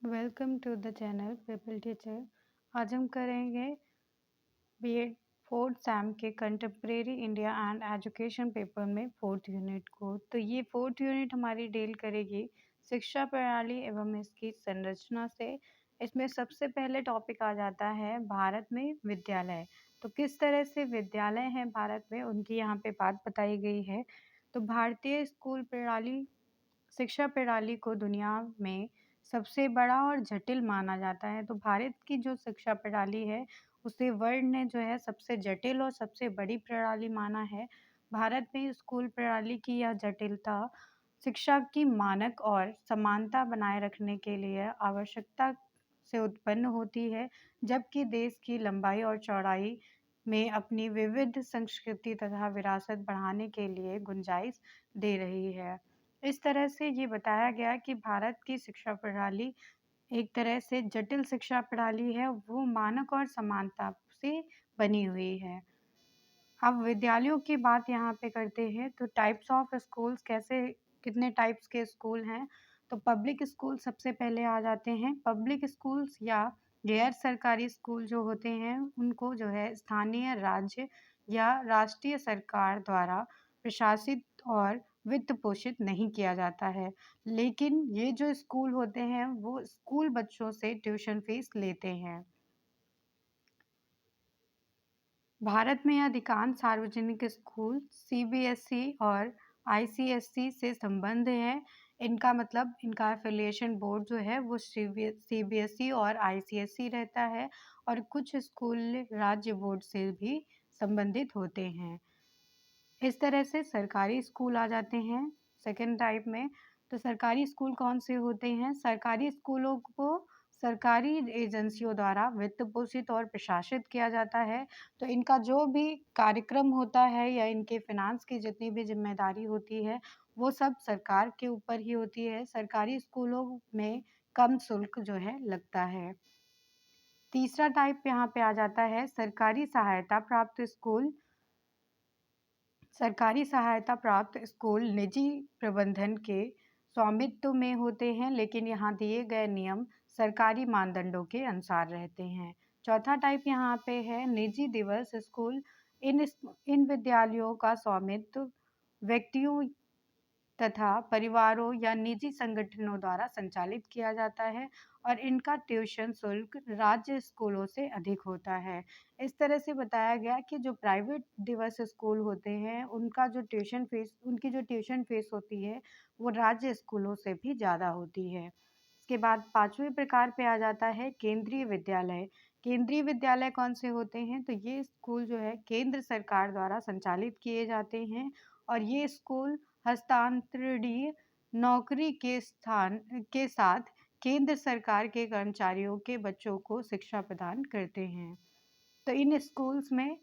Welcome to the channel people teacher. आज हम करेंगे बीएड फोर्थ सैम के contemporary India and education paper में फोर्थ यूनिट को। तो ये फोर्थ यूनिट हमारी डील करेगी शिक्षा प्रणाली एवं इसकी संरचना से। इसमें सबसे पहले टॉपिक आ जाता है भारत में विद्यालय। तो किस तरह से विद्यालय हैं भारत में, उनकी यहाँ पे बात बताई गई है। तो भारतीय स्कूल प्रणाली शिक्षा प्रणाली को दुनिया में सबसे बड़ा और जटिल माना जाता है। तो भारत की जो शिक्षा प्रणाली है, उसे वर्ल्ड ने जो है सबसे जटिल और सबसे बड़ी प्रणाली माना है। भारत में स्कूल प्रणाली की यह जटिलता शिक्षा की मानक और समानता बनाए रखने के लिए आवश्यकता से उत्पन्न होती है, जबकि देश की लंबाई और चौड़ाई में अपनी विविध संस्कृति तथा विरासत बढ़ाने के लिए गुंजाइश दे रही है। इस तरह से ये बताया गया कि भारत की शिक्षा प्रणाली एक तरह से जटिल शिक्षा प्रणाली है, वो मानक और समानता से बनी हुई है। अब विद्यालयों की बात यहाँ पे करते हैं। तो टाइप्स ऑफ स्कूल्स कैसे, कितने टाइप्स के स्कूल हैं। तो पब्लिक स्कूल सबसे पहले आ जाते हैं। पब्लिक स्कूल्स या गैर सरकारी स्कूल जो होते हैं, उनको जो है स्थानीय, राज्य या राष्ट्रीय सरकार द्वारा प्रशासित और वित्त पोषित नहीं किया जाता है। लेकिन ये जो स्कूल होते हैं, वो स्कूल बच्चों से ट्यूशन फीस लेते हैं। भारत में अधिकांश सार्वजनिक स्कूल सीबीएसई और आईसीएसई से संबद्ध है। इनका मतलब इनका एफिलिएशन बोर्ड जो है वो सीबीएसई और आईसीएसई रहता है, और कुछ स्कूल राज्य बोर्ड से भी संबंधित होते हैं। इस तरह से सरकारी स्कूल आ जाते हैं सेकेंड टाइप में। तो सरकारी स्कूल कौन से होते हैं? सरकारी स्कूलों को सरकारी एजेंसियों द्वारा वित्त पोषित और प्रशासित किया जाता है। तो इनका जो भी कार्यक्रम होता है या इनके फिनांस की जितनी भी जिम्मेदारी होती है, वो सब सरकार के ऊपर ही होती है। सरकारी स्कूलों में कम शुल्क जो है लगता है। तीसरा टाइप यहाँ पे आ जाता है सरकारी सहायता प्राप्त स्कूल। सरकारी सहायता प्राप्त स्कूल निजी प्रबंधन के स्वामित्व में होते हैं, लेकिन यहाँ दिए गए नियम सरकारी मानदंडों के अनुसार रहते हैं। चौथा टाइप यहाँ पे है निजी दिवस स्कूल। इन विद्यालयों का स्वामित्व व्यक्तियों तथा परिवारों या निजी संगठनों द्वारा संचालित किया जाता है, और इनका ट्यूशन शुल्क राज्य स्कूलों से अधिक होता है। इस तरह से बताया गया कि जो प्राइवेट दिवस स्कूल होते हैं, उनकी जो ट्यूशन फीस होती है, वो राज्य स्कूलों से भी ज़्यादा होती है। इसके बाद पांचवें प्रकार पे आ जाता है केंद्रीय विद्यालय। केंद्रीय विद्यालय कौन से होते हैं? तो ये स्कूल जो है केंद्र सरकार द्वारा संचालित किए जाते हैं, और ये स्कूल हस्तांतरणीय नौकरी के साथ केंद्र सरकार के कर्मचारियों के बच्चों को शिक्षा प्रदान करते हैं। तो इन स्कूल्स में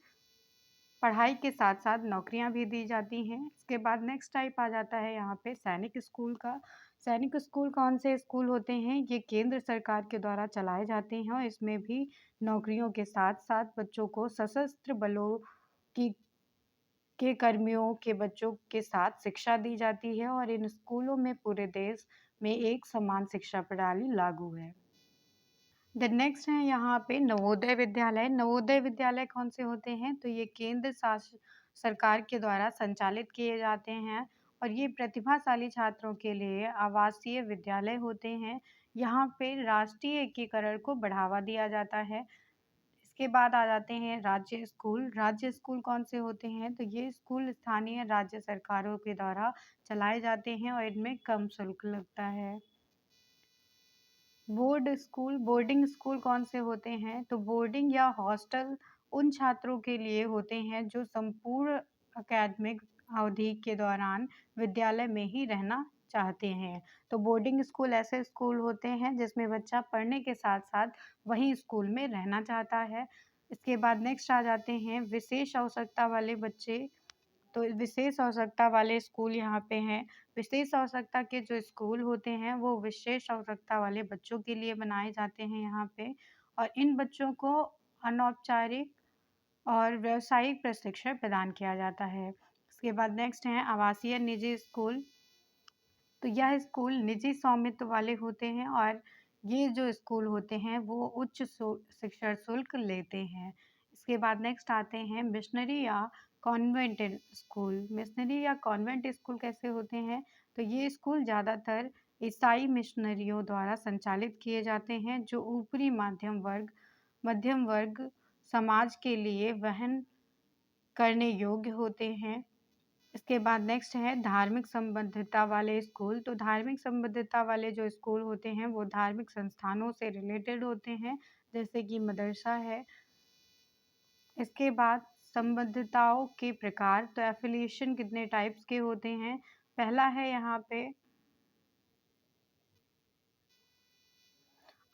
पढ़ाई के साथ साथ नौकरियां भी दी जाती हैं। इसके बाद नेक्स्ट टाइप आ जाता है यहाँ पे सैनिक स्कूल का। सैनिक स्कूल कौन से स्कूल होते हैं? ये केंद्र सरकार के द्वारा चलाए जाते हैं, और इसमें भी नौकरियों के साथ साथ बच्चों को सशस्त्र बलों की के कर्मियों के बच्चों के साथ शिक्षा दी जाती है, और इन स्कूलों में पूरे देश में एक समान शिक्षा प्रणाली लागू है। द नेक्स्ट है यहाँ पे नवोदय विद्यालय। नवोदय विद्यालय कौन से होते हैं? तो ये केंद्र शासित सरकार के द्वारा संचालित किए जाते हैं, और ये प्रतिभाशाली छात्रों के लिए आवासीय विद्यालय होते हैं। यहाँ पे राष्ट्रीय एकीकरण को बढ़ावा दिया जाता है। इसके बाद आ जाते हैं राज्य स्कूल। राज्य स्कूल कौन से होते हैं? तो ये स्कूल स्थानीय राज्य सरकारों के द्वारा चलाए जाते हैं, और इनमें कम शुल्क लगता है। बोर्डिंग स्कूल कौन से होते हैं? तो बोर्डिंग या हॉस्टल उन छात्रों के लिए होते हैं जो संपूर्ण अकादमिक अवधि के दौरान विद्यालय में ही रहना चाहते हैं। तो बोर्डिंग स्कूल ऐसे स्कूल होते हैं जिसमें बच्चा पढ़ने के साथ साथ वहीं स्कूल में रहना चाहता है। इसके बाद नेक्स्ट आ जाते हैं विशेष आवश्यकता वाले बच्चे। तो विशेष आवश्यकता वाले स्कूल यहाँ पे हैं। विशेष आवश्यकता के जो स्कूल होते हैं, वो विशेष आवश्यकता वाले बच्चों के लिए बनाए जाते हैं यहाँ पे, और इन बच्चों को अनौपचारिक और व्यावसायिक प्रशिक्षण प्रदान किया जाता है। इसके बाद नेक्स्ट है आवासीय निजी स्कूल। तो यह स्कूल निजी स्वामित्व वाले होते हैं, और ये जो स्कूल होते हैं वो उच्च शिक्षा शुल्क लेते हैं। इसके बाद नेक्स्ट आते हैं मिशनरी या कॉन्वेंट स्कूल। मिशनरी या कॉन्वेंट स्कूल कैसे होते हैं? तो ये स्कूल ज़्यादातर ईसाई मिशनरियों द्वारा संचालित किए जाते हैं, जो ऊपरी मध्यम वर्ग समाज के लिए वहन करने योग्य होते हैं। इसके बाद नेक्स्ट है धार्मिक संबद्धता वाले स्कूल। तो धार्मिक संबद्धता वाले जो स्कूल होते हैं वो धार्मिक संस्थानों से रिलेटेड होते हैं, जैसे कि मदरसा है। इसके बाद संबद्धताओं के प्रकार। तो एफिलिएशन कितने टाइप्स के होते हैं? पहला है यहाँ पे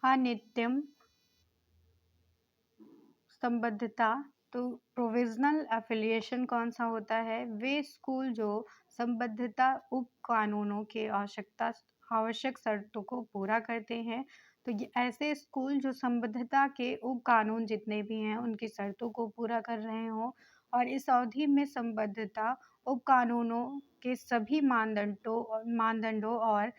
अनित्यम संबद्धता। तो प्रोविजनल एफिलिएशन कौन सा होता है? वे स्कूल जो संबद्धता उप कानूनों के आवश्यक शर्तों को पूरा करते हैं। तो ये ऐसे स्कूल जो संबद्धता के उप कानून जितने भी हैं उनकी शर्तों को पूरा कर रहे हों और इस अवधि में संबद्धता उप कानूनों के सभी मानदंडों और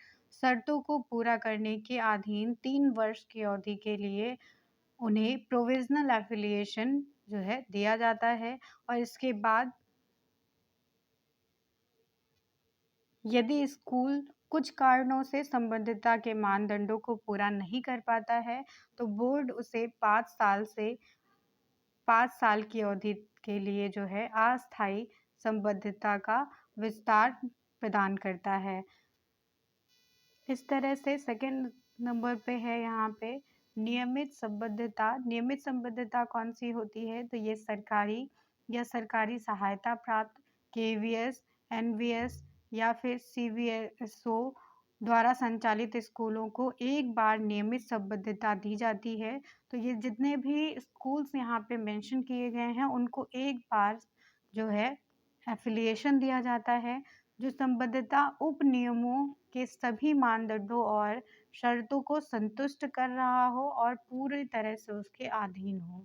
शर्तों को पूरा करने के अधीन 3 वर्ष की अवधि के लिए उन्हें प्रोविजनल एफिलिएशन जो है दिया जाता है। और इसके बाद यदि स्कूल कुछ कारणों से संबद्धता के मानदंडों को पूरा नहीं कर पाता है तो बोर्ड उसे 5 साल की अवधि के लिए जो है अस्थायी संबद्धता का विस्तार प्रदान करता है। इस तरह से सेकंड नंबर पे है यहाँ पे नियमित संबद्धता। नियमित संबद्धता कौन सी होती है? तो ये सरकारी या सरकारी सहायता प्राप्त केवीएस, एनवीएस या फिर सीवीएसओ द्वारा संचालित स्कूलों को एक बार नियमित संबद्धता दी जाती है। तो ये जितने भी स्कूल्स यहाँ पे मेंशन किए गए हैं उनको एक बार जो है एफिलिएशन दिया जाता है, जो संबद्धता उप नियमों के सभी मानदंडों और शर्तों को संतुष्ट कर रहा हो और पूरी तरह से उसके अधीन हो।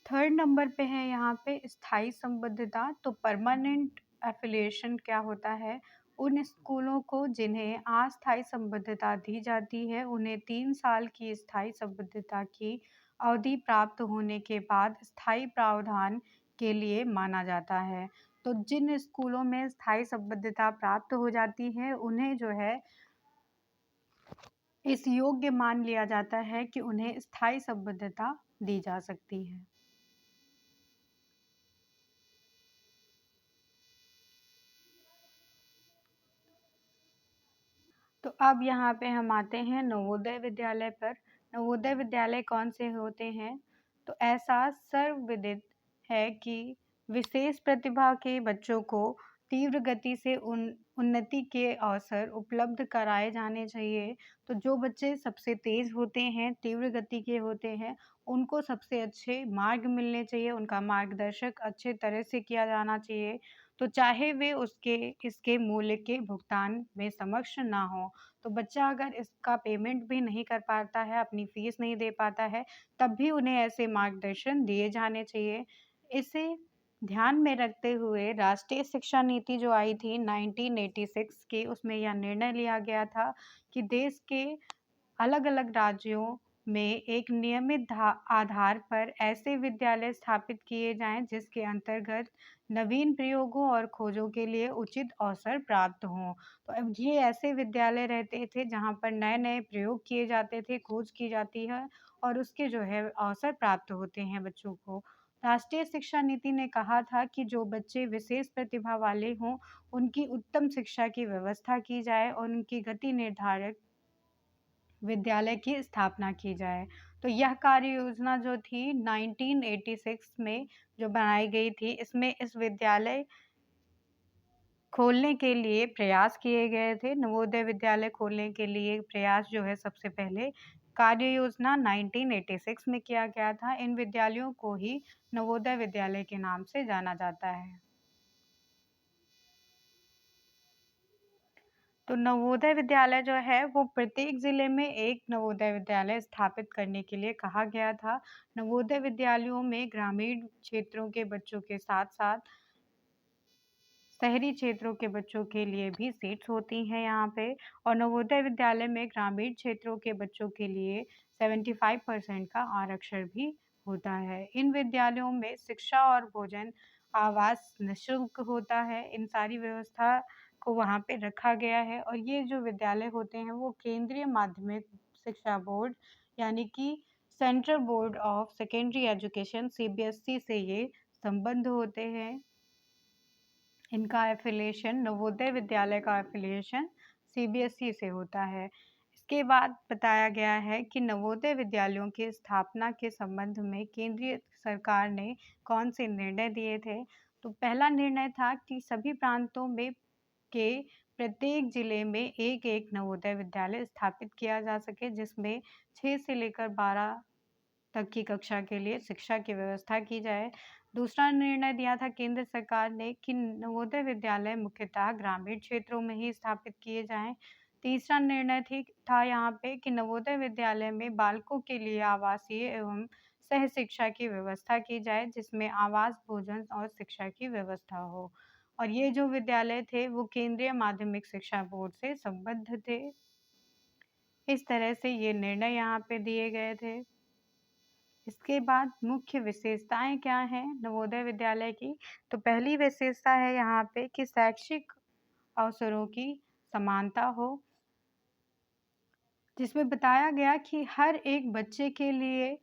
थर्ड नंबर पे है यहाँ पे स्थायी संबद्धता। तो परमानेंट एफिलिएशन क्या होता है? उन स्कूलों को जिन्हें अस्थायी संबद्धता दी जाती है उन्हें 3 साल की स्थायी संबद्धता की अवधि प्राप्त होने के बाद स्थायी प्रावधान के लिए माना जाता है। तो जिन स्कूलों में स्थायी संबद्धता प्राप्त हो जाती है उन्हें जो है इस योग्य मान लिया जाता है कि उन्हें स्थायी संबद्धता दी जा सकती है। तो अब यहाँ पे हम आते हैं नवोदय विद्यालय पर। नवोदय विद्यालय कौन से होते हैं? तो ऐसा सर्वविदित है कि विशेष प्रतिभा के बच्चों को तीव्र गति से उन्नति के अवसर उपलब्ध कराए जाने चाहिए। तो जो बच्चे सबसे तेज होते हैं, तीव्र गति के होते हैं, उनको सबसे अच्छे मार्ग मिलने चाहिए, उनका मार्गदर्शक अच्छे तरह से किया जाना चाहिए। तो चाहे वे उसके इसके मूल्य के भुगतान में समक्ष ना हो। तो बच्चा अगर इसका पेमेंट भी नहीं कर पाता है, अपनी फीस नहीं दे पाता है, तब भी उन्हें ऐसे मार्गदर्शन दिए जाने चाहिए। इसे ध्यान में रखते हुए राष्ट्रीय शिक्षा नीति जो आई थी 1986 की, उसमें यह निर्णय लिया गया था कि देश के अलग-अलग राज्यों में एक नियमित आधार पर ऐसे विद्यालय स्थापित किए जाएं जिसके अंतर्गत नवीन प्रयोगों और खोजों के लिए उचित अवसर प्राप्त हों। तो अब ये ऐसे विद्यालय रहते थे जहाँ पर नए-नए प्रयोग किए जाते थे, खोज की जाती है और उसके जो है अवसर प्राप्त होते हैं बच्चों को। राष्ट्रीय शिक्षा नीति ने कहा था कि जो बच्चे विशेष प्रतिभा वाले हों, उनकी उत्तम शिक्षा की व्यवस्था की जाए और उनकी गति निर्धारक विद्यालय की स्थापना की जाए। तो यह कार्य योजना जो थी 1986 में जो बनाई गई थी, इसमें इस विद्यालय खोलने के लिए प्रयास किए गए थे। नवोदय विद्यालय खोलने के लिए प्रयास जो है सबसे पहले कार्य योजना 1986 में किया गया था। इन विद्यालयों को ही नवोदय विद्यालय के नाम से जाना जाता है। तो नवोदय विद्यालय जो है वो प्रत्येक ज़िले में एक नवोदय विद्यालय स्थापित करने के लिए कहा गया था। नवोदय विद्यालयों में ग्रामीण क्षेत्रों के बच्चों के साथ-साथ शहरी क्षेत्रों के बच्चों के लिए भी सीट्स होती हैं यहाँ पे और नवोदय विद्यालय में ग्रामीण क्षेत्रों के बच्चों के लिए 75% का आरक्षण भी होता है। इन विद्यालयों में शिक्षा और भोजन, आवास निःशुल्क होता है। इन सारी व्यवस्था को वहाँ पे रखा गया है और ये जो विद्यालय होते हैं वो केंद्रीय माध्यमिक शिक्षा बोर्ड यानी कि central board of secondary education CBSE से ये संबद्ध होते हैं। इनका एफिलिएशन नवोदय विद्यालय का एफिलिएशन सीबीएसई से होता है। इसके बाद बताया गया है कि नवोदय विद्यालयों की स्थापना के संबंध में केंद्रीय सरकार ने कौन से निर्णय दिए थे। तो पहला निर्णय था कि सभी प्रांतों में के प्रत्येक जिले में एक-एक नवोदय विद्यालय स्थापित किया जा सके, जिसमें 6 से लेकर 12 तक की कक्षा के लिए शिक्षा की व्यवस्था की जाए। दूसरा निर्णय दिया था केंद्र सरकार ने कि नवोदय विद्यालय मुख्यतः ग्रामीण क्षेत्रों में ही स्थापित किए जाएँ। तीसरा निर्णय था यहाँ पे कि नवोदय विद्यालय में बालकों के लिए आवासीय एवं सह शिक्षा की व्यवस्था की जाए, जिसमें आवास, भोजन और शिक्षा की व्यवस्था हो। और ये जो विद्यालय थे वो केंद्रीय माध्यमिक शिक्षा बोर्ड से संबद्ध थे। इस तरह से ये निर्णय यहाँ पे दिए गए थे। इसके बाद मुख्य विशेषताएँ क्या हैं नवोदय विद्यालय की? तो पहली विशेषता है यहाँ पे कि शैक्षिक अवसरों की समानता हो, जिसमें बताया गया कि हर एक बच्चे के लिए,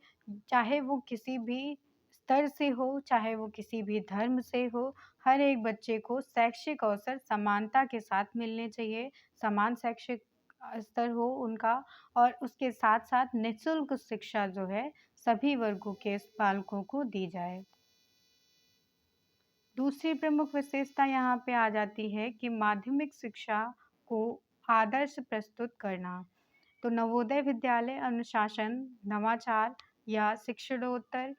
चाहे वो किसी भी स्तर से हो, चाहे वो किसी भी धर्म से हो, हर एक बच्चे को शैक्षिक अवसर समानता के साथ मिलने चाहिए। समान शैक्षिक स्तर हो उनका और उसके साथ-साथ निःशुल्क शिक्षा जो है सभी वर्गों के बालकों को दी जाए। दूसरी प्रमुख विशेषता यहाँ पे आ जाती है कि माध्यमिक शिक्षा को आदर्श प्रस्तुत करना। तो नवोदय विद्यालय अनुशासन, नवाचार या शिक्षणोत्तर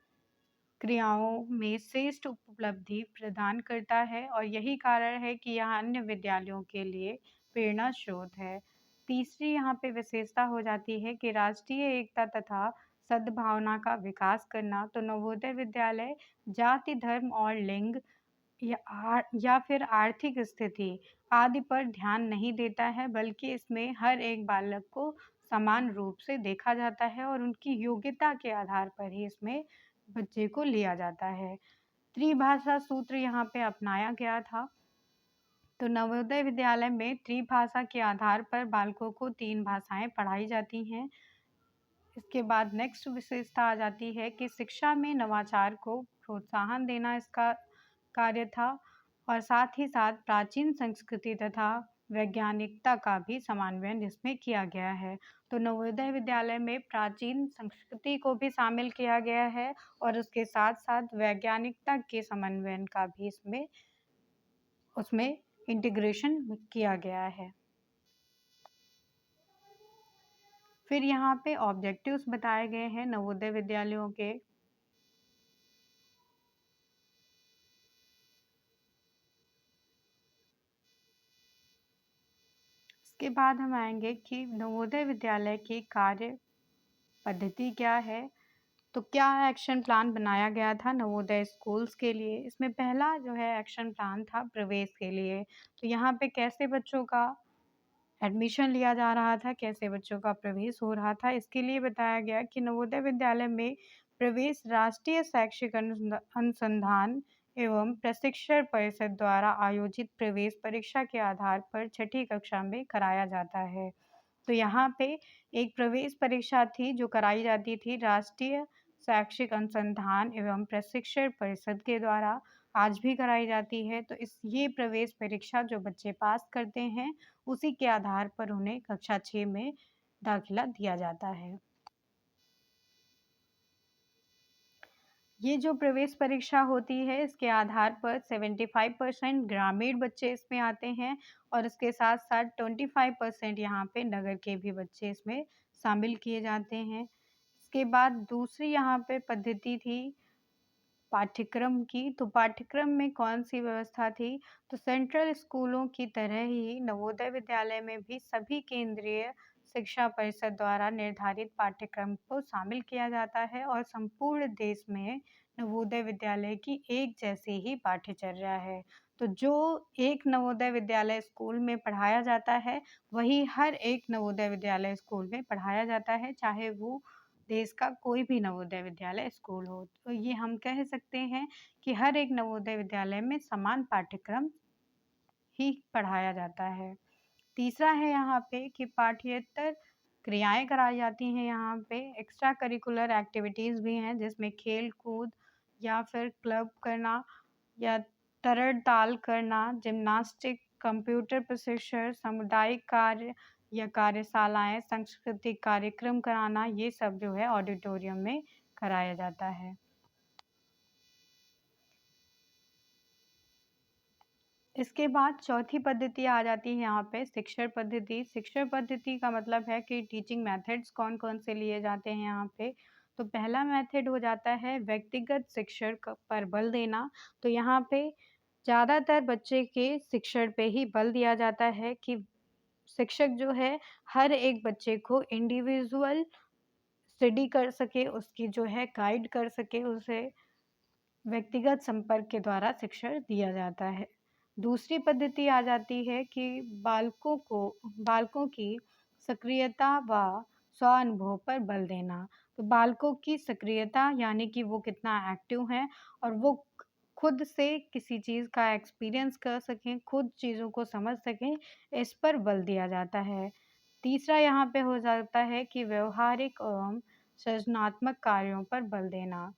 क्रियाओं में श्रेष्ठ उपलब्धि प्रदान करता है और यही कारण है कि यह अन्य विद्यालयों के लिए प्रेरणा स्रोत है। तीसरी यहाँ पे विशेषता हो जाती है कि राष्ट्रीय एकता तथा सद्भावना का विकास करना। तो नवोदय विद्यालय जाति, धर्म और लिंग या फिर आर्थिक स्थिति आदि पर ध्यान नहीं देता है, बल्कि इसमें हर एक बालक को समान रूप से देखा जाता है और उनकी योग्यता के आधार पर ही इसमें बच्चे को लिया जाता है। त्रिभाषा सूत्र यहाँ पे अपनाया गया था। तो नवोदय विद्यालय में त्रिभाषा के आधार पर बालकों को 3 भाषाएँ पढ़ाई जाती हैं। इसके बाद नेक्स्ट विशेषता आ जाती है कि शिक्षा में नवाचार को प्रोत्साहन देना इसका कार्य था और साथ ही साथ प्राचीन संस्कृति तथा वैज्ञानिकता का भी समन्वयन इसमें किया गया है। तो नवोदय विद्यालय में प्राचीन संस्कृति को भी शामिल किया गया है और उसके साथ-साथ वैज्ञानिकता के समन्वयन का भी उसमें इंटीग्रेशन किया गया है। फिर यहाँ पे ऑब्जेक्टिव्स बताए गए हैं नवोदय विद्यालयों के। इसके बाद हम आएँगे कि नवोदय विद्यालय की कार्य पद्धति क्या है? तो क्या एक्शन प्लान बनाया गया था नवोदय स्कूल्स के लिए? इसमें पहला जो है एक्शन प्लान था प्रवेश के लिए। तो यहाँ पे कैसे बच्चों का एडमिशन लिया जा रहा था, कैसे बच्चों का प्रवेश हो रहा था, इसके लिए बताया गया कि नवोदय विद्यालय में प्रवेश राष्ट्रीय शैक्षिक अनुसंधान एवं प्रशिक्षण परिषद द्वारा आयोजित प्रवेश परीक्षा के आधार पर छठी कक्षा में कराया जाता है। तो यहाँ पे एक प्रवेश परीक्षा थी जो कराई जाती थी राष्ट्रीय शैक्षिक अनुसंधान एवं प्रशिक्षण परिषद के द्वारा, आज भी कराई जाती है। तो ये प्रवेश परीक्षा जो बच्चे पास करते हैं, उसी के आधार पर उन्हें कक्षा 6 में दाखिला दिया जाता है। ये जो प्रवेश परीक्षा होती है इसके आधार पर 75% ग्रामीण बच्चे इसमें आते हैं और इसके साथ-साथ 25% यहाँ पे नगर के भी बच्चे इसमें शामिल किए जाते हैं। इसके बाद दूसरी यहाँ पे पद्धति थी पाठ्यक्रम की, तो पाठ्यक्रम में कौन-सी व्यवस्था थी? तो सेंट्रल स्कूलों की तरह ही नवोदय विद्यालय में भी सभी केंद्रीय शिक्षा परिषद द्वारा निर्धारित पाठ्यक्रम को शामिल किया जाता है और संपूर्ण देश में नवोदय विद्यालय की एक जैसी ही पाठ्यचर्या है। तो जो एक नवोदय विद्यालय स्कूल में पढ़ाया जाता है, वही हर एक नवोदय विद्यालय स्कूल में पढ़ाया जाता है, चाहे वो देश का कोई भी नवोदय विद्यालय स्कूल हो। तो ये हम कह सकते हैं कि हर एक नवोदय विद्यालय में समान पाठ्यक्रम ही पढ़ाया जाता है। तीसरा है यहाँ पे कि पाठ्येतर क्रियाएँ कराई जाती हैं यहाँ पे, एक्स्ट्रा करिकुलर एक्टिविटीज़ भी हैं जिसमें खेल-कूद या फिर क्लब करना या तरण-ताल करना, जिम्नास्टिक, कंप्यूटर प्रशिक्षण, सामुदायिक कार्य या कार्यशालाएँ, सांस्कृतिक कार्यक्रम कराना, ये सब जो है ऑडिटोरियम में कराया जाता है। इसके बाद चौथी पद्धति आ जाती है यहाँ पे शिक्षण पद्धति। शिक्षण पद्धति का मतलब है कि टीचिंग मेथड्स कौन-कौन से लिए जाते हैं यहाँ पे। तो पहला मेथड हो जाता है व्यक्तिगत शिक्षण पर बल देना। तो यहाँ पे ज़्यादातर बच्चे के शिक्षण पे ही बल दिया जाता है कि शिक्षक जो है हर एक बच्चे को इंडिविजुअल स्टडी कर सके, उसकी जो है गाइड कर सके, उसे व्यक्तिगत संपर्क के द्वारा शिक्षण दिया जाता है। दूसरी पद्धति आ जाती है कि बालकों की सक्रियता व स्व-अनुभव पर बल देना। तो बालकों की सक्रियता यानी कि वो कितना एक्टिव हैं और वो खुद से किसी चीज़ का एक्सपीरियंस कर सकें, खुद चीज़ों को समझ सकें, इस पर बल दिया जाता है। तीसरा यहाँ पे हो जाता है कि व्यावहारिक एवं सृजनात्मक कार्यों पर बल देना।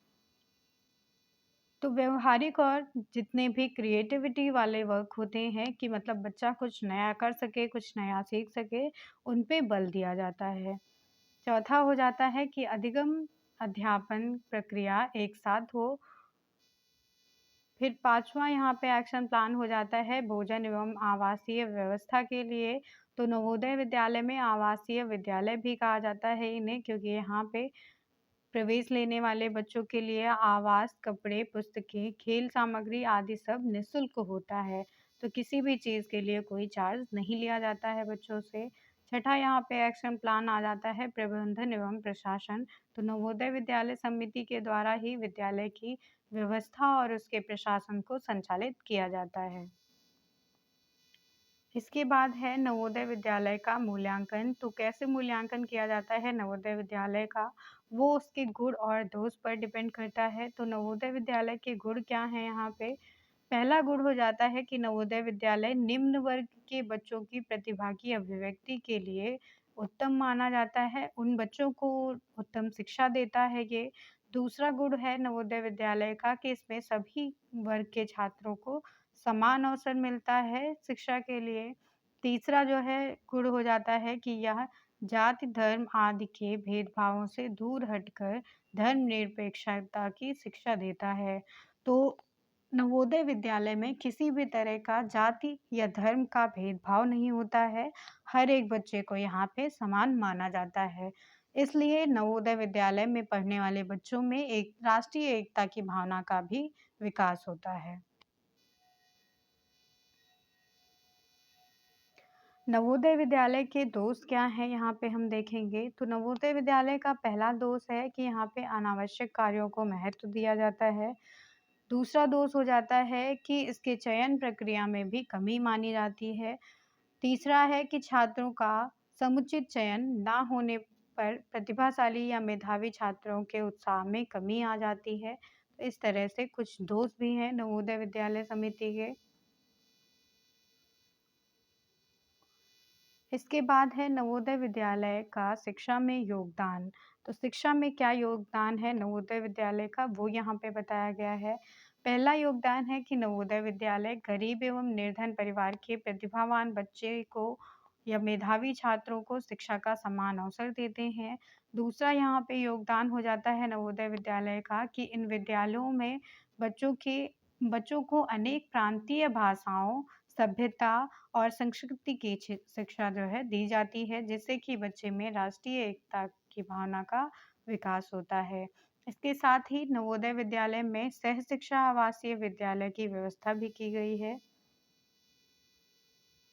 तो व्यावहारिक और जितने भी क्रिएटिविटी वाले वर्क होते हैं कि मतलब बच्चा कुछ नया कर सके, कुछ नया सीख सके, उन पे बल दिया जाता है। चौथा हो जाता है कि अधिगम अध्यापन प्रक्रिया एक साथ हो। फिर पाँचवाँ यहाँ पे एक्शन प्लान हो जाता है भोजन एवं आवासीय व्यवस्था के लिए। तो नवोदय विद्यालय में आवासीय विद्यालय भी कहा जाता है इन्हें, क्योंकि यहाँ पे प्रवेश लेने वाले बच्चों के लिए आवास, कपड़े, पुस्तकें, खेल सामग्री आदि सब निःशुल्क होता है। तो किसी भी चीज़ के लिए कोई चार्ज नहीं लिया जाता है बच्चों से। छठा यहाँ पे एक्शन प्लान आ जाता है प्रबंधन एवं प्रशासन। तो नवोदय विद्यालय समिति के द्वारा ही विद्यालय की व्यवस्था और उसके प्रशासन को संचालित किया जाता है। इसके बाद है नवोदय विद्यालय का मूल्यांकन। तो कैसे मूल्यांकन किया जाता है नवोदय विद्यालय का, वो उसके गुण और दोष पर डिपेंड करता है। तो नवोदय विद्यालय के गुण क्या हैं यहाँ पे? पहला गुण हो जाता है कि नवोदय विद्यालय निम्न वर्ग के बच्चों की प्रतिभा की अभिव्यक्ति के लिए उत्तम माना जाता है। उन बच्चों को उत्तम शिक्षा देता है ये। दूसरा गुण है नवोदय विद्यालय का कि इसमें सभी वर्ग के छात्रों को समान अवसर मिलता है शिक्षा के लिए। तीसरा जो है गुण हो जाता है कि यह जाति, धर्म आदि के भेदभावों से दूर हटकर धर्मनिरपेक्षता की शिक्षा देता है। तो नवोदय विद्यालय में किसी भी तरह का जाति या धर्म का भेदभाव नहीं होता है। हर एक बच्चे को यहाँ पे समान माना जाता है। इसलिए नवोदय विद्यालय में पढ़ने वाले बच्चों में एक राष्ट्रीय एकता की भावना का भी विकास होता है। नवोदय विद्यालय के दोष क्या हैं यहाँ पे हम देखेंगे। तो नवोदय विद्यालय का पहला दोष है कि यहाँ पे अनावश्यक कार्यों को महत्व दिया जाता है। दूसरा दोष हो जाता है कि इसके चयन प्रक्रिया में भी कमी मानी जाती है। तीसरा है कि छात्रों का समुचित चयन ना होने पर प्रतिभाशाली या मेधावी छात्रों के उत्साह में कमी आ जाती है। तो इस तरह से कुछ दोष भी हैं नवोदय विद्यालय समिति के। इसके बाद है नवोदय विद्यालय का शिक्षा में योगदान। तो शिक्षा में क्या योगदान है नवोदय विद्यालय का, वो यहाँ पे बताया गया है। पहला योगदान है कि नवोदय विद्यालय गरीब एवं निर्धन परिवार के प्रतिभावान बच्चे को या मेधावी छात्रों को शिक्षा का समान अवसर देते हैं। दूसरा यहाँ पे योगदान हो जाता है नवोदय विद्यालय का कि इन विद्यालयों में बच्चों को अनेक प्रांतीय भाषाओं, सभ्यता और संस्कृति की शिक्षा जो है दी जाती है, जिससे कि बच्चे में राष्ट्रीय एकता की भावना का विकास होता है। इसके साथ ही नवोदय विद्यालय में सह शिक्षा आवासीय विद्यालय की व्यवस्था भी की गई है।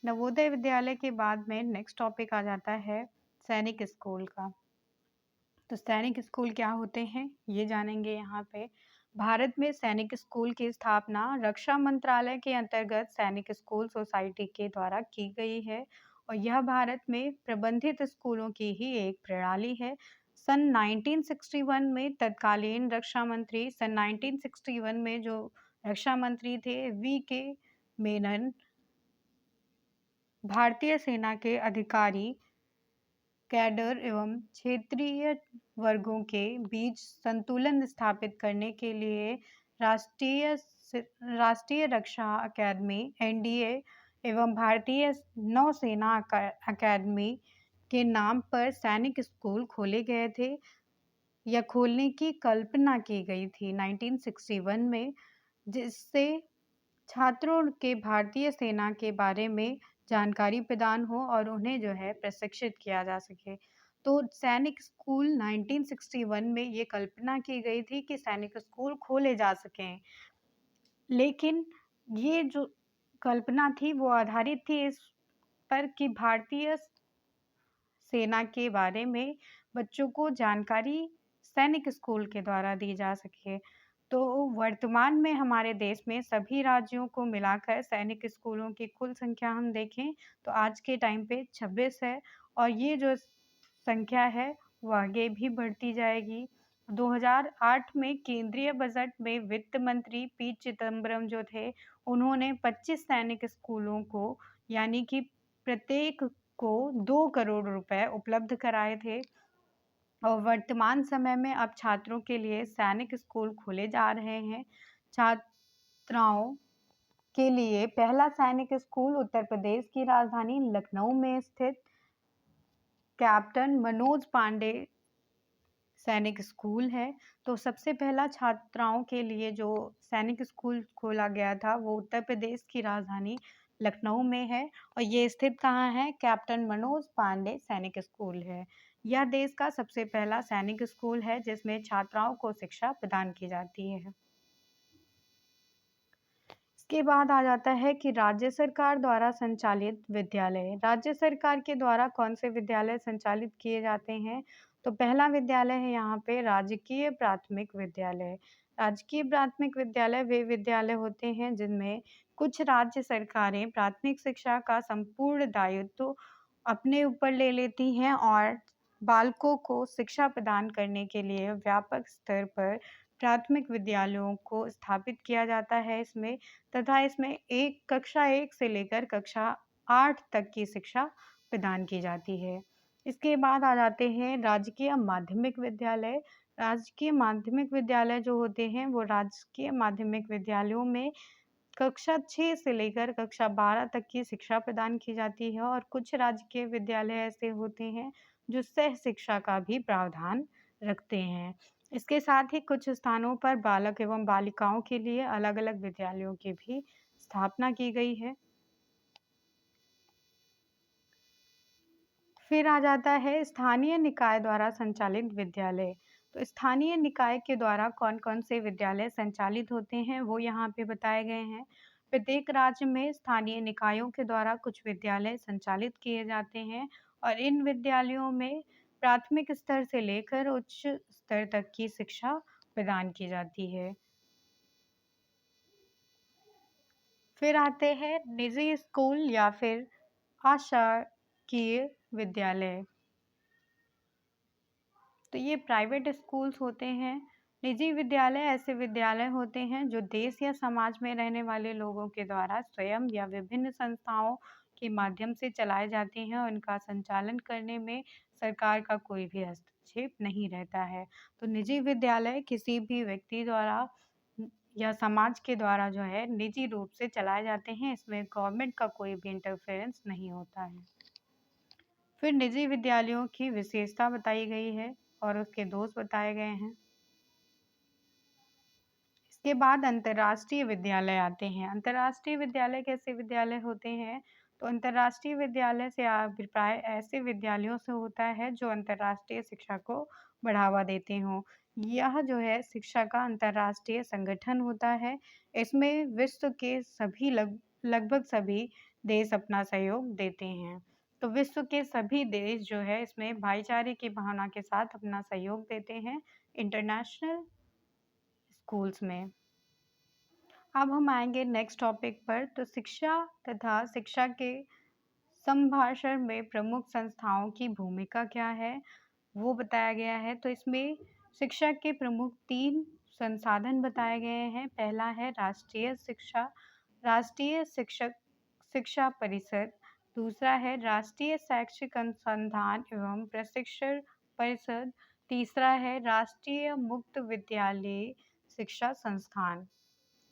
नवोदय विद्यालय के बाद में नेक्स्ट टॉपिक आ जाता है सैनिक स्कूल का। तो सैनिक स्कूल क्या होते हैं ये जानेंगे यहाँ पे। भारत में सैनिक स्कूल की स्थापना रक्षा मंत्रालय के अंतर्गत सैनिक स्कूल सोसाइटी के द्वारा की गई है और यह भारत में प्रबंधित स्कूलों की ही एक प्रणाली है। सन 1961 में तत्कालीन रक्षा मंत्री सन 1961 में जो रक्षा मंत्री थे वी के मेनन भारतीय सेना के अधिकारी कैडर एवं क्षेत्रीय वर्गों के बीच संतुलन स्थापित करने के लिए राष्ट्रीय राष्ट्रीय रक्षा अकादमी एनडीए एवं भारतीय नौसेना अकादमी के नाम पर सैनिक स्कूल खोले गए थे या खोलने की कल्पना की गई थी 1961 में, जिससे छात्रों के भारतीय सेना के बारे में जानकारी प्रदान हो और उन्हें जो है प्रशिक्षित किया जा सके। तो सैनिक स्कूल 1961 में ये कल्पना की गई थी कि सैनिक स्कूल खोले जा सकें। लेकिन ये जो कल्पना थी वो आधारित थी इस पर कि भारतीय सेना के बारे में बच्चों को जानकारी सैनिक स्कूल के द्वारा दी जा सके। तो वर्तमान में हमारे देश में सभी राज्यों को मिलाकर सैनिक स्कूलों की कुल संख्या हम देखें तो आज के टाइम पे 26 है और ये जो संख्या है वो आगे भी बढ़ती जाएगी। 2008 में केंद्रीय बजट में वित्त मंत्री पी चिदम्बरम जो थे, उन्होंने 25 सैनिक स्कूलों को यानी कि प्रत्येक को 2 करोड़ रुपए उपलब्ध कराए थे और वर्तमान समय में अब छात्रों के लिए सैनिक स्कूल खोले जा रहे हैं। छात्राओं के लिए पहला सैनिक स्कूल उत्तर प्रदेश की राजधानी लखनऊ में स्थित कैप्टन मनोज पांडे सैनिक स्कूल है। तो सबसे पहला छात्राओं के लिए जो सैनिक स्कूल खोला गया था वो उत्तर प्रदेश की राजधानी लखनऊ में है और ये स्थित कहाँ है? कैप्टन मनोज पांडे सैनिक स्कूल है। यह देश का सबसे पहला सैनिक स्कूल है जिसमें छात्राओं को शिक्षा प्रदान की जाती है। इसके बाद आ जाता है कि राज्य सरकार द्वारा संचालित विद्यालय। राज्य सरकार के द्वारा कौन से विद्यालय संचालित किए जाते हैं? तो पहला विद्यालय है यहाँ पे राजकीय प्राथमिक विद्यालय। राजकीय प्राथमिक विद्यालय वे विद्यालय होते हैं जिनमें कुछ राज्य सरकारें प्राथमिक शिक्षा का संपूर्ण दायित्व अपने ऊपर ले लेती हैं और बालकों को शिक्षा प्रदान करने के लिए व्यापक स्तर पर प्राथमिक विद्यालयों को स्थापित किया जाता है इसमें, तथा इसमें कक्षा 1 से लेकर कक्षा 8 तक की शिक्षा प्रदान की जाती है। इसके बाद आ जाते हैं राजकीय माध्यमिक विद्यालय। राजकीय माध्यमिक विद्यालय जो होते हैं वो राजकीय माध्यमिक विद्यालयों में कक्षा 6 से लेकर कक्षा 12 तक की शिक्षा प्रदान की जाती है और कुछ राजकीय विद्यालय ऐसे होते हैं जो सह शिक्षा का भी प्रावधान रखते हैं। इसके साथ ही कुछ स्थानों पर बालक एवं बालिकाओं के लिए अलग-अलग विद्यालयों की भी स्थापना की गई है। फिर आ जाता है स्थानीय निकाय द्वारा संचालित विद्यालय। तो स्थानीय निकाय के द्वारा कौन-कौन से विद्यालय संचालित होते हैं वो यहाँ पे बताए गए हैं। प्रत्येक राज्य में स्थानीय निकायों के द्वारा कुछ विद्यालय संचालित किए जाते हैं और इन विद्यालयों में प्राथमिक स्तर से लेकर उच्च स्तर तक की शिक्षा प्रदान की जाती है। फिर आते हैं निजी स्कूल या फिर आशाकीय विद्यालय। तो ये प्राइवेट स्कूल्स होते हैं। निजी विद्यालय ऐसे विद्यालय होते हैं जो देश या समाज में रहने वाले लोगों के द्वारा स्वयं या विभिन्न संस्थाओं के माध्यम से चलाए जाते हैं और इनका संचालन करने में सरकार का कोई भी हस्तक्षेप नहीं रहता है। तो निजी विद्यालय किसी भी व्यक्ति द्वारा या समाज के द्वारा जो है निजी रूप से चलाए जाते हैं, इसमें गवर्नमेंट का कोई भी इंटरफेरेंस नहीं होता है। फिर निजी विद्यालयों की विशेषता बताई गई है और उसके दोष बताए गए हैं। इसके बाद अंतर्राष्ट्रीय विद्यालय आते हैं। अंतर्राष्ट्रीय विद्यालय कैसे विद्यालय होते हैं? तो अंतर्राष्ट्रीय विद्यालय से अभिप्राय ऐसे विद्यालयों से होता है जो अंतर्राष्ट्रीय शिक्षा को बढ़ावा देते हों। यह जो है शिक्षा का अंतर्राष्ट्रीय संगठन होता है। इसमें विश्व के सभी लगभग सभी देश अपना सहयोग देते हैं। तो विश्व के सभी देश जो है इसमें भाईचारे की भावना के साथ अपना सहयोग देते हैं। इंटरनेशनल स्कूल्स में। अब हम आएंगे नेक्स्ट टॉपिक पर। तो शिक्षा तथा शिक्षा के संभाषण में प्रमुख संस्थाओं की भूमिका क्या है, वो बताया गया है। तो इसमें शिक्षा के प्रमुख 3 संसाधन बताए गए हैं। पहला है राष्ट्रीय शिक्षक शिक्षा परिषद। दूसरा है राष्ट्रीय शैक्षिक अनुसंधान एवं प्रशिक्षण परिषद। तीसरा है राष्ट्रीय मुक्त विद्यालय शिक्षा संस्थान।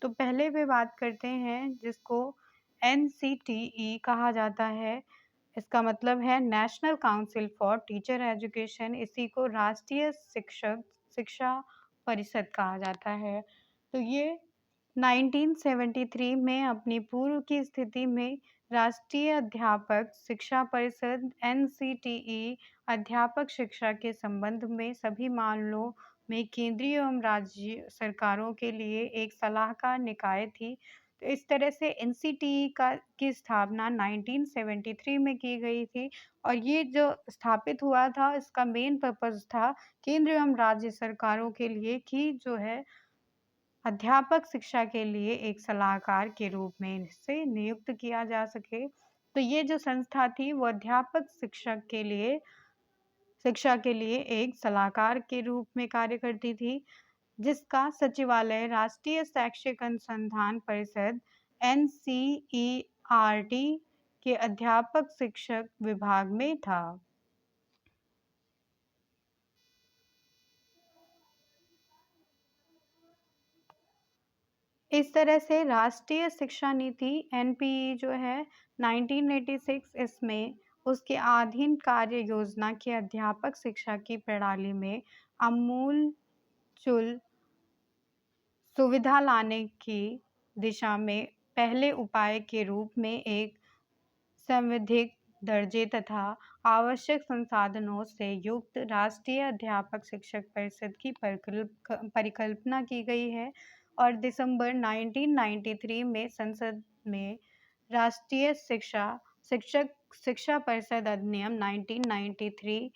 तो पहले पे बात करते हैं जिसको NCTE कहा जाता है। इसका मतलब है national council for teacher education. इसी को राष्ट्रीय शिक्षक शिक्षा परिषद कहा जाता है। तो ये 1973 में अपनी पूर्व की स्थिति में राष्ट्रीय अध्यापक शिक्षा परिषद NCTE अध्यापक शिक्षा के संबंध में सभी मामलों में केंद्रीय एवं राज्य सरकारों के लिए एक सलाहकार निकाय थी। तो इस तरह से NCTE की स्थापना 1973 में की गई थी और ये जो स्थापित हुआ था इसका मेन पर्पस था केंद्र एवं राज्य सरकारों के लिए कि जो है अध्यापक शिक्षा के लिए एक सलाहकार के रूप में इसे नियुक्त किया जा सके। तो ये जो संस्था थी वो अध्यापक शिक्षा के लिए एक सलाहकार के रूप में कार्य करती थी, जिसका सचिवालय राष्ट्रीय शैक्षिक अनुसंधान परिषद NCERT के अध्यापक शिक्षक विभाग में था। इस तरह से राष्ट्रीय शिक्षा नीति NPE जो है 1986, इसमें उसके अधीन कार्य योजना के अध्यापक शिक्षा की प्रणाली में आमूल-चूल सुविधा लाने की दिशा में पहले उपाय के रूप में एक संविधिक दर्जे तथा आवश्यक संसाधनों से युक्त राष्ट्रीय अध्यापक शिक्षक परिषद की परिकल्पना की गई है और दिसंबर 1993 में संसद में राष्ट्रीय शिक्षा परिषद अधिनियम 1993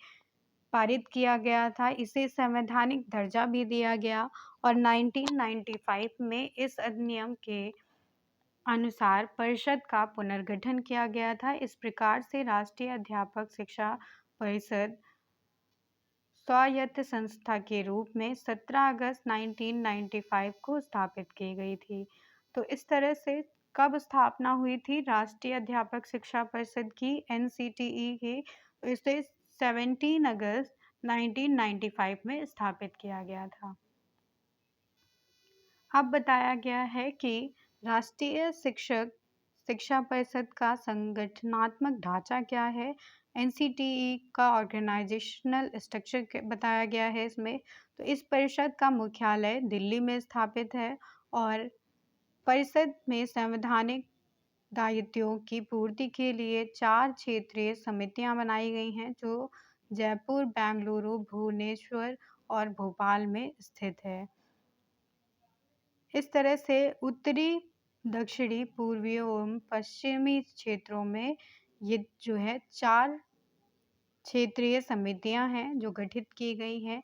पारित किया गया था। इसे संवैधानिक दर्जा भी दिया गया और 1995 में इस अधिनियम के अनुसार परिषद का पुनर्गठन किया गया था। इस प्रकार से राष्ट्रीय अध्यापक शिक्षा परिषद स्वायत्त संस्था के रूप में 17 अगस्त 1995 को स्थापित की गई थी। तो इस तरह से कब स्थापना हुई थी राष्ट्रीय अध्यापक शिक्षा परिषद की NCTE की? तो इसे 17 अगस्त 1995 में स्थापित किया गया था। अब बताया गया है कि राष्ट्रीय शिक्षा परिषद का संगठनात्मक ढांचा क्या है। NCTE का ऑर्गेनाइजेशनल स्ट्रक्चर बताया गया है इसमें। तो इस परिषद का मुख्यालय दिल्ली में स्थापित है और परिषद में संवैधानिक दायित्वों की पूर्ति के लिए 4 क्षेत्रीय समितियां बनाई गई हैं जो जयपुर, बेंगलुरु, भुवनेश्वर और भोपाल में स्थित है। इस तरह से उत्तरी, दक्षिणी, पूर्वी एवं पश्चिमी क्षेत्रों में ये जो है 4 क्षेत्रीय समितियां हैं जो गठित की गई हैं।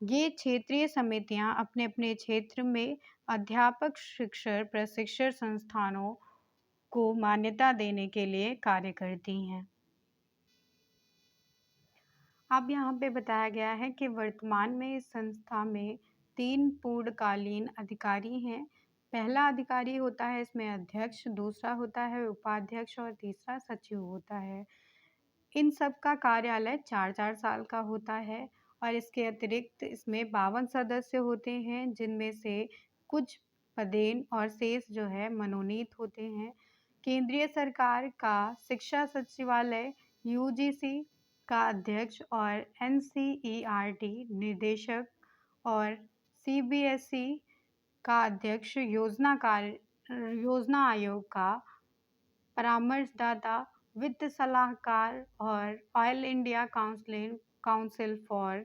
ये क्षेत्रीय समितियां अपने अपने क्षेत्र में अध्यापक शिक्षण प्रशिक्षण संस्थानों को मान्यता देने के लिए कार्य करती हैं। अब यहाँ पे बताया गया है कि वर्तमान में इस संस्था में 3 पूर्णकालीन अधिकारी हैं। पहला अधिकारी होता है इसमें अध्यक्ष, दूसरा होता है उपाध्यक्ष और तीसरा सचिव होता है। इन सब का कार्यालय 4-4 साल का होता है और इसके अतिरिक्त इसमें 52 सदस्य होते हैं, जिनमें से कुछ पदेन और शेष जो है मनोनीत होते हैं। केंद्रीय सरकार का शिक्षा सचिवालय UGC का अध्यक्ष और NCERT निर्देशक और CBSE का अध्यक्ष योजना आयोग का परामर्शदाता, वित्त सलाहकार और all India council for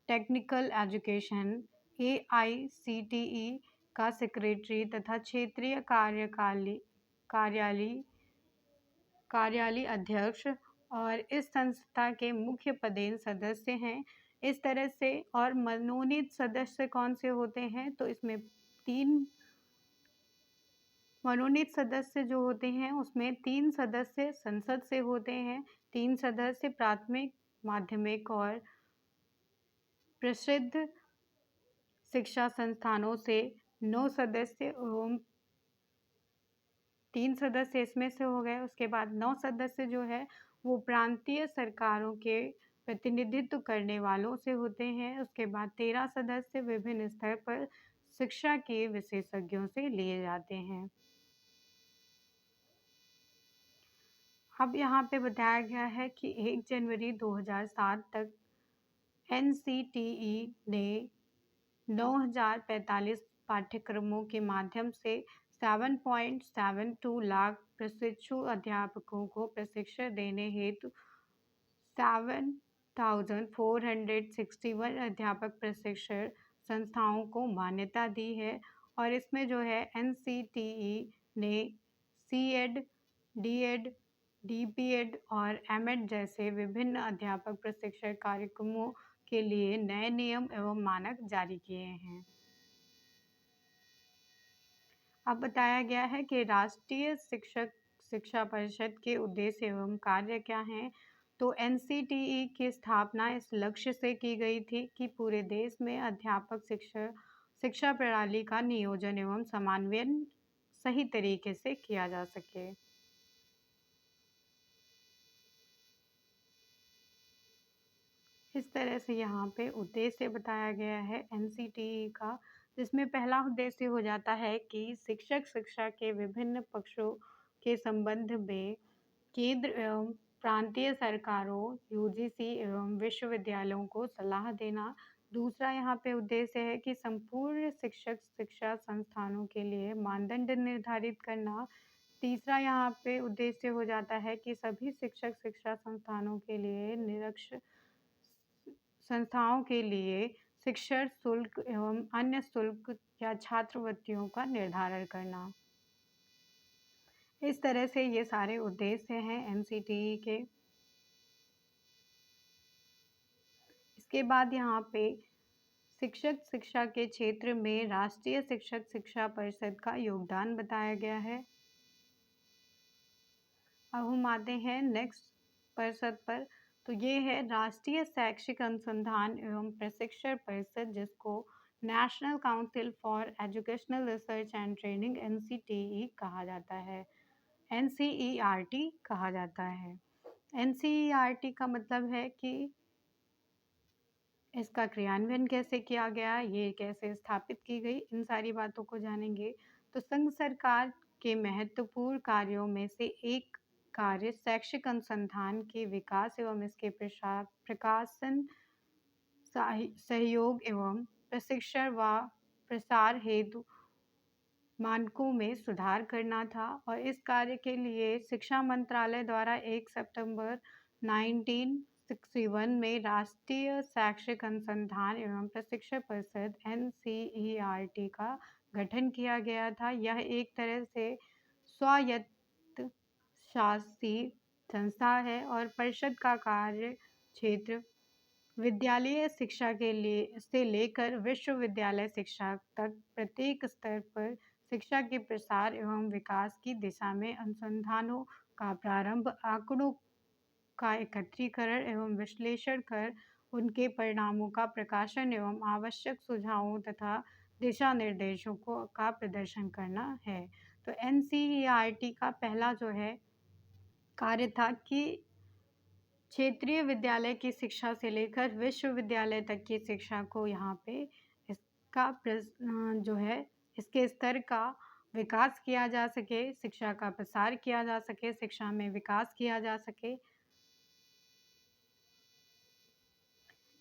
technical education AICTE का सेक्रेटरी तथा क्षेत्रीय कार्यालय अध्यक्ष और इस संस्था के मुख्य पदेन सदस्य हैं। इस तरह से। और मनोनीत सदस्य कौन से होते हैं, तो इसमें 3 मनोनीत सदस्य जो होते हैं उसमें 3 सदस्य संसद से होते हैं, 3 सदस्य प्राथमिक, माध्यमिक और प्रसिद्ध शिक्षा संस्थानों से, 9 सदस्य एवं 3 सदस्य इसमें से हो गए। उसके बाद 9 सदस्य जो है वो प्रांतीय सरकारों के प्रतिनिधित्व करने वालों से होते हैं। उसके बाद 13 सदस्य विभिन्न स्तर पर शिक्षा के विशेषज्ञों से लिए जाते हैं। अब यहाँ पे बताया गया है कि 1 जनवरी 2007 तक एनसीटीई ने 9,045 पाठ्यक्रमों के माध्यम से 7.72 लाख प्रशिक्षु अध्यापकों को प्रशिक्षण देने हेतु 7,461 अध्यापक प्रशिक्षण संस्थाओं को मान्यता दी है। और इसमें जो है एनसीटीई ने सीएड, डीएड, डीपीएड और एमएड जैसे विभिन्न अध्यापक प्रशिक्षण कार्यक्रमों के लिए नए नियम एवं मानक जारी किए हैं। अब बताया गया है कि राष्ट्रीय शिक्षक शिक्षा परिषद के उद्देश्य एवं कार्य क्या हैं। तो एनसीटीई की स्थापना इस लक्ष्य से की गई थी कि पूरे देश में अध्यापक शिक्षा प्रणाली का नियोजन एवं समन्वयन सही तरीके से किया जा सके। इस तरह से यहाँ पे उद्देश्य बताया गया है एनसीटीई का, जिसमें पहला उद्देश्य हो जाता है कि शिक्षक शिक्षा के विभिन्न पक्षों के संबंध में केंद्र एवं प्रांतीय सरकारों, यूजीसी एवं विश्वविद्यालयों को सलाह देना। दूसरा यहाँ पे उद्देश्य है कि संपूर्ण शिक्षक शिक्षा संस्थानों के लिए मानदंड निर्धारित करना। तीसरा यहाँ पे उद्देश्य हो जाता है कि सभी शिक्षक शिक्षा संस्थानों के लिए संस्थाओं के लिए शिक्षण शुल्क एवं अन्य शुल्क या छात्रवृत्तियों का निर्धारण करना। इस तरह से ये सारे उद्देश्य हैं एनसीटीई के। इसके बाद यहाँ पे शिक्षक शिक्षा के क्षेत्र में राष्ट्रीय शिक्षक शिक्षा परिषद का योगदान बताया गया है। अब हम आते हैं नेक्स्ट परिषद पर। तो ये है राष्ट्रीय शैक्षिक अनुसंधान एवं प्रशिक्षण परिषद, जिसको national council for educational research and training NCTE कहा जाता है, एनसीईआरटी कहा जाता है। एनसीईआरटी का मतलब है कि इसका क्रियान्वयन कैसे किया गया, ये कैसे स्थापित की गई, इन सारी बातों को जानेंगे। तो संघ सरकार के महत्वपूर्ण कार्यों में से एक कार्य शैक्षिक अनुसंधान के विकास एवं इसके प्रकाशन, सहयोग एवं प्रशिक्षण व प्रसार हेतु मानकों में सुधार करना था। और इस कार्य के लिए शिक्षा मंत्रालय द्वारा 1 सितंबर 1961 में राष्ट्रीय शैक्षिक अनुसंधान एवं प्रशिक्षण परिषद एनसीईआरटी का गठन किया गया था। यह एक तरह से स्वायत्त शासी संस्था है और परिषद का कार्य क्षेत्र विद्यालय शिक्षा के लिए से लेकर विश्वविद्यालय शिक्षा तक प्रत्येक स्तर पर शिक्षा के प्रसार एवं विकास की दिशा में अनुसंधानों का प्रारंभ, आंकड़ों का एकत्रीकरण एवं विश्लेषण कर उनके परिणामों का प्रकाशन एवं आवश्यक सुझावों तथा दिशा निर्देशों का प्रदर्शन करना है। तो एनसीईआरटी का पहला जो है कार्य था कि क्षेत्रीय विद्यालय की शिक्षा से लेकर विश्वविद्यालय तक की शिक्षा को यहाँ पे इसका जो है इसके स्तर का विकास किया जा सके, शिक्षा का प्रसार किया जा सके, शिक्षा में विकास किया जा सके।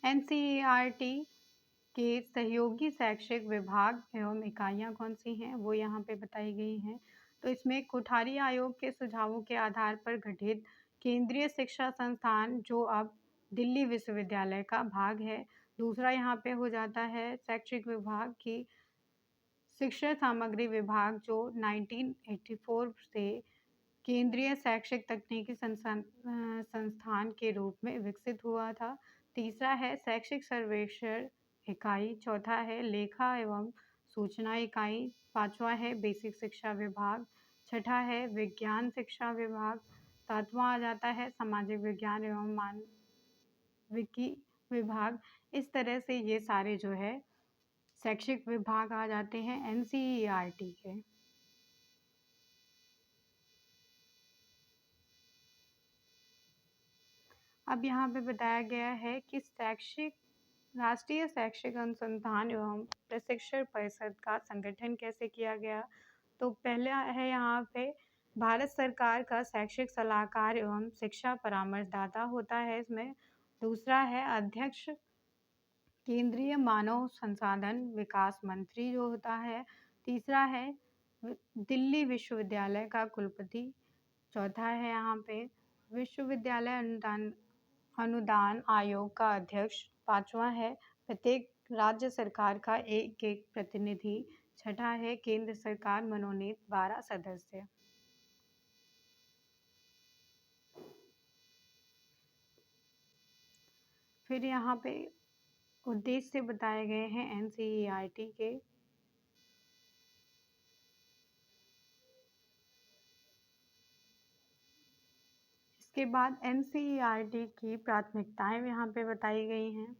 एनसीईआरटी के सहयोगी शैक्षिक विभाग एवं इकाइयाँ कौन सी हैं, वो यहाँ पे बताई गई हैं। तो इसमें कोठारी आयोग के सुझावों के आधार पर गठित केंद्रीय शिक्षा संस्थान, जो अब दिल्ली विश्वविद्यालय का भाग है। दूसरा यहाँ पे हो जाता है शैक्षिक विभाग की शिक्षा सामग्री विभाग, जो 1984 से केंद्रीय शैक्षिक तकनीकी संस्थान के रूप में विकसित हुआ था। तीसरा है शैक्षिक सर्वेक्षण इकाई, चौथा है लेखा एवं सूचना इकाई, पांचवा है बेसिक शिक्षा विभाग, छठा है विज्ञान शिक्षा विभाग, सातवां आ जाता है सामाजिक विज्ञान एवं मानविकी विभाग। इस तरह से ये सारे जो है शैक्षिक विभाग आ जाते हैं एनसीईआरटी के। अब यहाँ पे बताया गया है कि राष्ट्रीय शैक्षिक अनुसंधान एवं प्रशिक्षण परिषद का संगठन कैसे किया गया। तो पहला है यहाँ पे भारत सरकार का शैक्षिक सलाहकार एवं शिक्षा परामर्शदाता होता है इसमें। दूसरा है अध्यक्ष केंद्रीय मानव संसाधन विकास मंत्री जो होता है। तीसरा है दिल्ली विश्वविद्यालय का कुलपति। चौथा है यहाँ पे विश्वविद्यालय अनुदान आयोग का अध्यक्ष। पांचवा है प्रत्येक राज्य सरकार का एक एक प्रतिनिधि। छठा है केंद्र सरकार मनोनीत 12 सदस्य। फिर यहाँ पे उद्देश्य बताए गए हैं एनसीईआरटी के। इसके बाद एनसीईआरटी की प्राथमिकताएं यहाँ पे बताई गई हैं।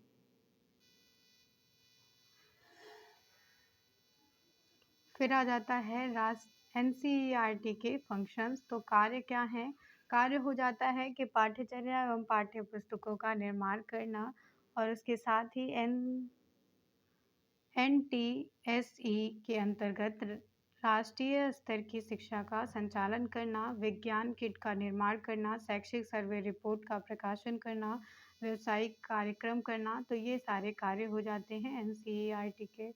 फिर आ जाता है एनसीईआरटी के फंक्शंस। तो कार्य क्या हैं? कार्य हो जाता है कि पाठ्यचर्या एवं पाठ्य पुस्तकों का निर्माण करना और उसके साथ ही एनटीएसई के अंतर्गत राष्ट्रीय स्तर की शिक्षा का संचालन करना, विज्ञान किट का निर्माण करना, शैक्षिक सर्वे रिपोर्ट का प्रकाशन करना, व्यावसायिक कार्यक्रम करना। तो ये सारे कार्य हो जाते हैं एनसीईआरटी के।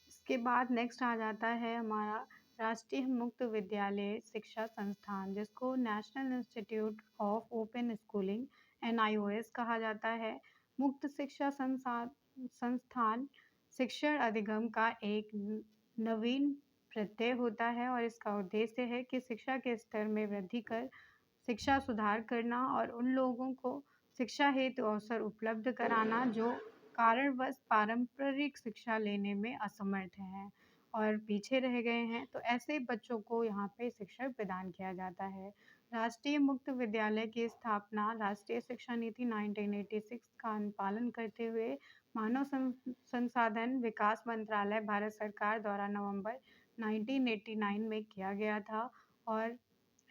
इसके बाद नेक्स्ट आ जाता है हमारा राष्ट्रीय मुक्त विद्यालय शिक्षा संस्थान, जिसको national institute of open schooling NIOS कहा जाता है। मुक्त शिक्षा संस्थान शिक्षण अधिगम का एक नवीन प्रत्यय होता है और इसका उद्देश्य है कि शिक्षा के स्तर में वृद्धि कर शिक्षा सुधार करना और उन लोगों को शिक्षा हेतु अवसर उपलब्ध कराना जो कारणवश पारंपरिक शिक्षा लेने में असमर्थ हैं और पीछे रह गए हैं। तो ऐसे बच्चों को यहाँ पे शिक्षण प्रदान किया जाता है। राष्ट्रीय मुक्त विद्यालय की स्थापना राष्ट्रीय शिक्षा नीति 1986 का अनुपालन करते हुए मानव संसाधन विकास मंत्रालय भारत सरकार द्वारा नवंबर 1989 में किया गया था और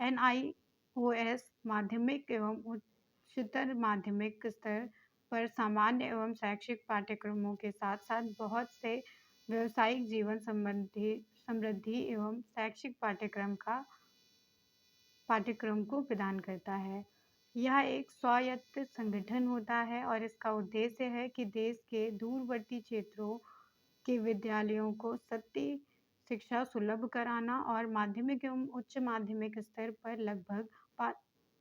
NIOS माध्यमिक एवं उच्चतर माध्यमिक स्तर पर सामान्य एवं शैक्षिक पाठ्यक्रमों के साथ साथ बहुत से व्यावसायिक जीवन संबंधी समृद्धि एवं शैक्षिक पाठ्यक्रम को प्रदान करता है। यह एक स्वायत्त संगठन होता है और इसका उद्देश्य है कि देश के दूरवर्ती क्षेत्रों के विद्यालयों को सतत शिक्षा सुलभ कराना और माध्यमिक एवं उच्च माध्यमिक स्तर पर लगभग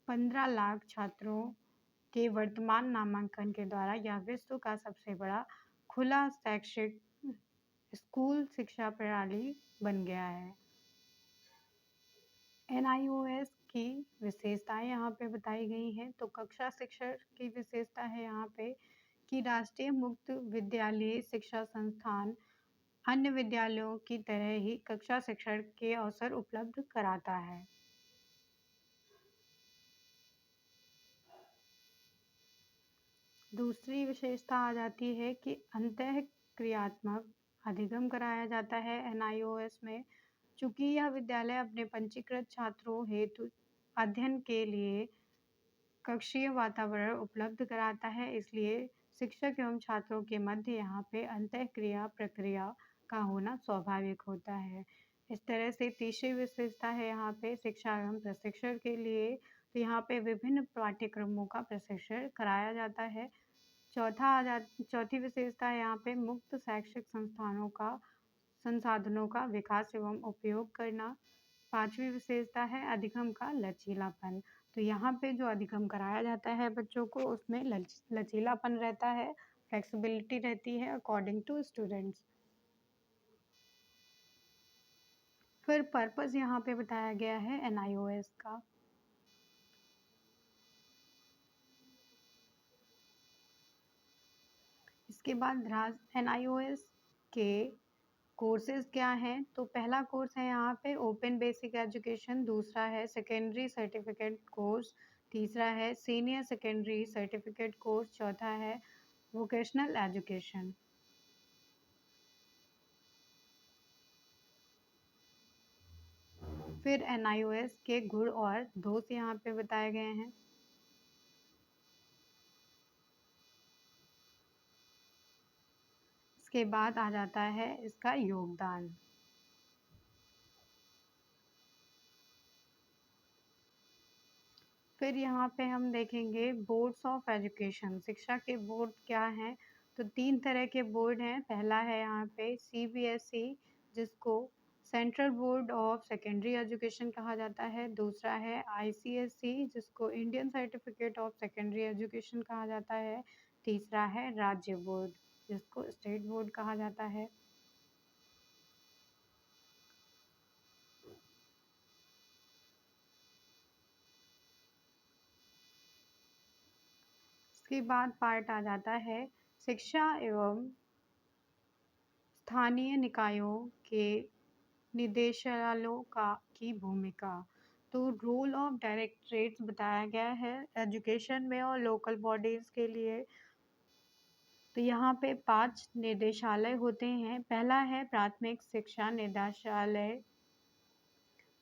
15 लाख छात्रों के वर्तमान नामांकन के द्वारा यह विश्व का सबसे बड़ा खुला शैक्षिक स्कूल शिक्षा प्रणाली बन गया है। NIOS की विशेषताएं यहाँ पे बताई गई हैं। तो कक्षा शिक्षण की विशेषता है यहाँ पे कि राष्ट्रीय मुक्त विद्यालय शिक्षा संस्थान अन्य विद्यालयों की तरह ही कक्षा शिक्षण के अवसर उपलब्ध कराता है। दूसरी विशेषता आ जाती है कि अंतःक्रियात्मक अधिगम कराया जाता है NIOS में। चूँकि यह विद्यालय अपने पंजीकृत छात्रों हेतु अध्ययन के लिए कक्षीय वातावरण उपलब्ध कराता है, इसलिए शिक्षक एवं छात्रों के मध्य यहाँ पे अंतःक्रिया प्रक्रिया का होना स्वाभाविक होता है। इस तरह से तीसरी विशेषता है यहाँ पे शिक्षा एवं प्रशिक्षण के लिए। तो यहाँ पे विभिन्न पाठ्यक्रमों का प्रशिक्षण कराया जाता है। चौथी विशेषता है यहाँ पे मुक्त शैक्षिक संसाधनों का विकास एवं उपयोग करना। पांचवी विशेषता है अधिगम का लचीलापन। तो यहाँ पे जो अधिगम कराया जाता है बच्चों को उसमें लचीलापन रहता है, फ्लेक्सिबिलिटी रहती है अकॉर्डिंग टू स्टूडेंट्स। फिर पर्पस यहाँ पे बताया गया है NIOS का। इसके बाद NIOS के कोर्सेज क्या हैं? तो पहला कोर्स है यहाँ पे ओपन बेसिक एजुकेशन, दूसरा है सेकेंडरी सर्टिफिकेट कोर्स, तीसरा है सीनियर सेकेंडरी सर्टिफिकेट कोर्स, चौथा है वोकेशनल एजुकेशन। फिर NIOS के गुण और दोष यहाँ पे बताए गए हैं। इसके बाद आ जाता है इसका योगदान। फिर यहाँ पे हम देखेंगे बोर्ड्स ऑफ एजुकेशन, शिक्षा के बोर्ड क्या हैं? तो 3 तरह के बोर्ड हैं। पहला है यहाँ पे CBSE, जिसको central board of secondary education कहा जाता है। दूसरा है ICSE, जिसको Indian certificate of secondary education कहा जाता है। तीसरा है राज्य बोर्ड, जिसको स्टेट बोर्ड कहा जाता है। इसके बाद पार्ट आ जाता है शिक्षा एवं स्थानीय निकायों के निदेशालयों की भूमिका। तो रोल ऑफ डायरेक्टरेट्स बताया गया है एजुकेशन में और लोकल बॉडीज़ के लिए। तो यहाँ पे 5 निदेशालय होते हैं। पहला है प्राथमिक शिक्षा निदेशालय,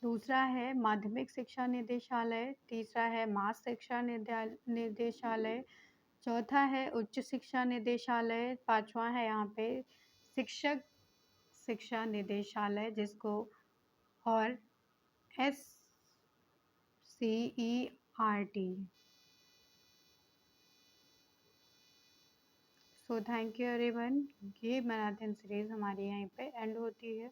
दूसरा है माध्यमिक शिक्षा निदेशालय, तीसरा है मास शिक्षा निदेशालय, चौथा है उच्च शिक्षा निदेशालय, पांचवा है यहाँ पे शिक्षक शिक्षा निदेशालय, जिसको और SCERT। So thank you everyone. ये मैराथन सीरीज हमारी यहीं पे एंड होती है।